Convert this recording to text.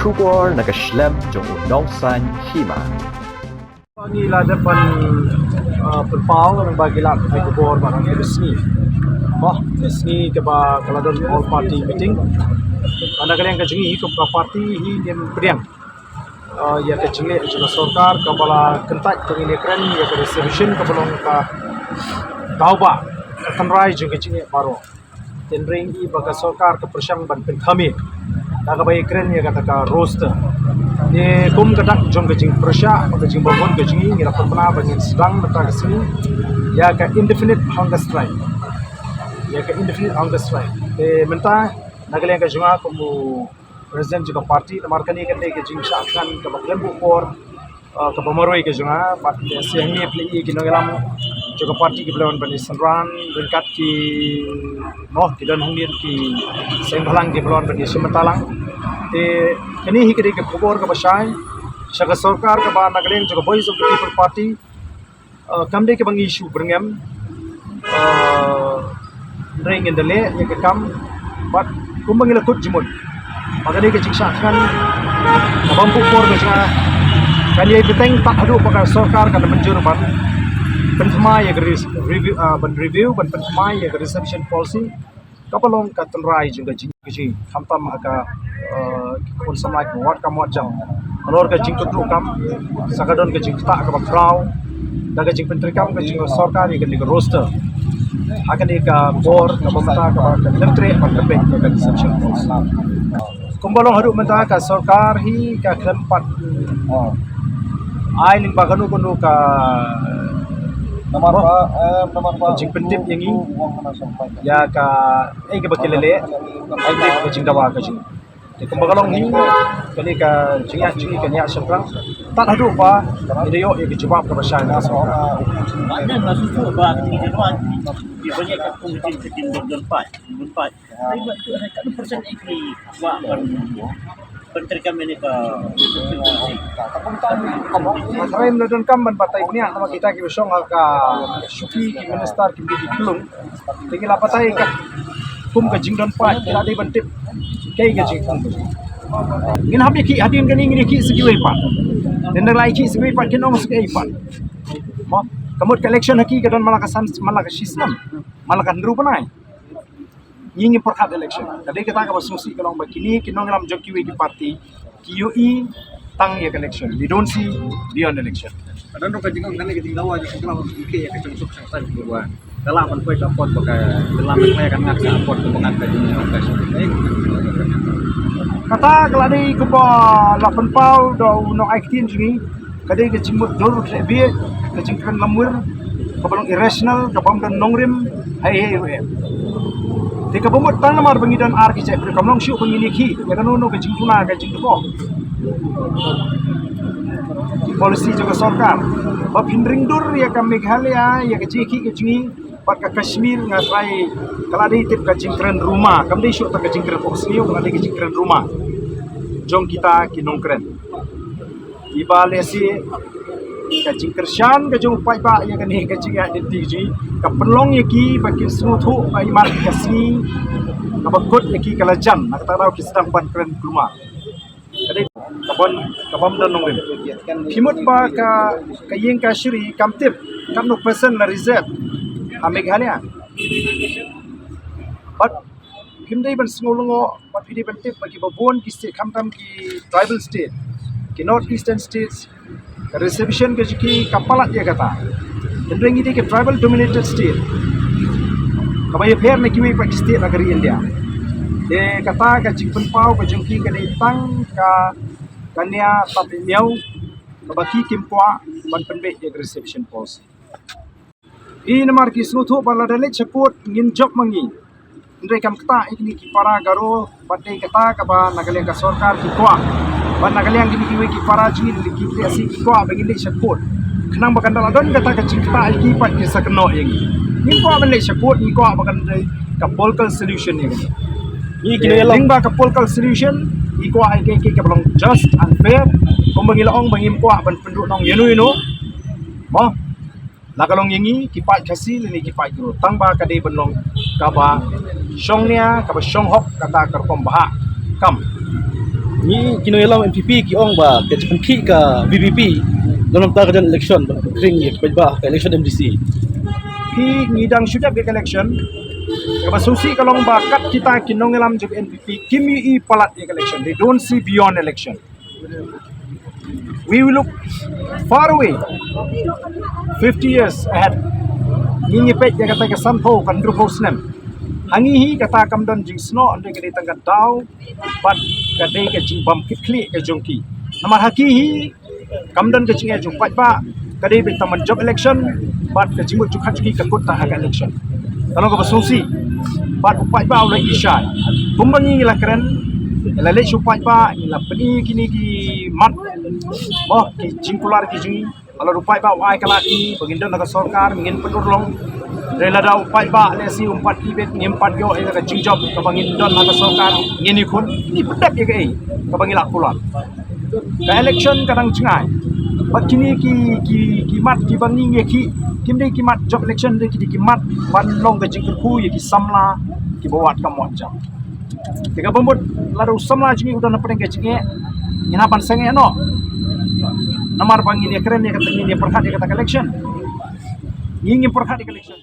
Shubor nakaslem jong udongsan hima. Pagi lah depan berpau ng bagilat may kubor barang resmi. Resmi keba kaladon all party meeting. Anda kalian kajungi ke parti hi yang ya kajungi juga sorkar kepala kentak kengini keren ya ke resolution kepala ka kauba kanrai juga kajungi baru. Tenring i baga sorkar ke persyang ban kami. Kagabay keren ya kata ka roster. Ni kum kadak jong kajing persya kajing bangun kajing ngira pernah bangin sedang mata kesini ya ka indefinite hunger strike. Mentah nagalian kajunga kumu presiden juga parti tamarkani kan kajing syakan ke baklan bukor ke pemeroi kajunga parti sehingga pli kinongelam juga parti kebelawan bani senran ringkat ki kidan hungir ki sembhalang kebelawan bani sementalang te kini hikri ke kubur ke basai syaga sarkar ke ba nagalian juga voice of the people party kamde ke bang isu berngam ring in the le ya ke kam but kumbang ila kut jimut magani ke ciksakan abang bukor ke sa kali beteng tak adu pakar sarkar kana menjur ban penthma ya review ban review ban penthma ya reception policy kapalong ka tenrai juga jing hamtam aka kun samai wat kam wat jam alor ka jing kutu kam sakadon ka jing tak ka bakrau daga jing pentri kam ka jing sarkar ya ka roster akan ka bor ka bamta ka letre ban tebet ka reception policy kumbalong hadu menta ka sarkar hi ka klempat ai ling baganu kunu ka nomor jing pentip yang ini ya ka ke bakilele ai ke jing dawa ka jing te kumbalong ni kali ka jingi kanya sempra tak hadu pa video ya ke jawab ka basai na so ada masuk ba ni dewan dia banyak kat kumpul berempat tapi buat tu ada kat persen ikli buat menteri kami ni ke Masarin na doon kam man patay niya nama kita ki usong ka syuki ki minister ki di kulung tinggal patay ka kum ka jingdon pa kila day bantip kay ka jing ngin habi ki hadin kani ngini ki segiwe pa den lai ki segiwe pa kinong segiwe pa mo kamot ka election haki ka don malakasan malakasislam malakan rupanay yingi perhat election kadai kita ka basusi kalong bakini kinong ram jokiwe ki party QE tang ya election we don't see beyond election ada no kajing kan kajing dawa je segala ke ya kajing suk sang sai dua dalam man poi lapor pakai dalam mai kan ngak lapor tu mengat kajing kata keladi ko ba lapan pau do no actin jingi kadai ke jimut dor be kajing kan lamur kabalong irrational kabam dan nongrim hai te kabumot tan mar bangidan architect kamlong syu bangini ki ya kanono kajing tuna kajing ko polisi juga sarkar bab hindring dur ya ka Meghalaya ya ka Jeki ke jingi pat ka Kashmir ngatrai kaladi tip ka jingkren rumah kamde syu ta ka jingkren posnio kaladi ka jingkren rumah jong kita kinongkren ibalesi ka jingkershan ka jong pai ba ya ka ni ka jinga diti ka penlong ya ki bakin smuthu ai mar kasni ka bakot ya ki kalajan nak ta ki sedang ban kren rumah kadai kabam dan nongrim himut ba ka kayeng ka shiri kamtip kam no person la reserve Meghalaya but himdai ban smolongo but pidi ban tip bagi babon ki state kamtam ki tribal state ki north eastern states ka reservation ke jiki kapalat ya kata hindring ini ke tribal dominated state kabay fair na kiwi pa state negeri India de kata ka jingpen pau ka jungki ka tang ka kanya tapi miau kabaki kimpwa ban penbe ya reception policy ini namar ki snuthu bala dale support ngin job mangi ndre kam kata ikni ki para garo bate kata ka ba nagale ka sarkar ki kwa ban nagale ngini ki ki para ji ki asi ki kwa bagi le support kenang bakan dala don kata ka cingta ki pat ki sakno yang ni kwa ban le support ni kwa bakan ka political solution ni ni kini lingba ka political solution iko ai ke belong just and fair kung bangilaong bangim ko ban penduk nong yenu mo lakalong yangi kipai kasi ni kipai guru tangba kadai benong kaba syongnya kaba syonghok kata kerpom baha kam ni kino yalam MPP ki ong ba ke jepen ki ka BBP dalam tahapan election kring ye ba ka election MDC pi ngidang sudah ke election kaba susi kalong bakat kita kinong elam je NPP kim i palat ye election, they don't see beyond election. We will look far away 50 years ahead. Ngi pet ya kata ke sampo kan drupo snem hangi hi kata kamdan jing sno ande ke tangga dau but kade ke jing bam kikli ke jongki namar haki hi kamdan ke jing e jong pat ba kade be taman job election but ke jing ju khat ki kan gut ta ha election kalau ke basusi but upat ba ulai isai pembangi la keren la le upat ba ila peni kini ki mat boh ki jing kular ki jing kalau upat ba wai kala ki bagindo na sarkar ngin penurlong rela da upat ba le si umpat ibet ngimpat yo ila ka jing job ka bangin don na sarkar ngini kun ni pedak ye kai ka bangila kular ka election kadang cengai bat kini ki mat ki bangi ye ki kimde ki mat job election de ki mat ban long ka jing ku ye ki samla ki bawat ka monja tiga bombot ladu samla jingi udah na pedeng ke jingi ngina ban senge no namar bangin ye keren ye kata ni perhat ye kata election ngingin perhat election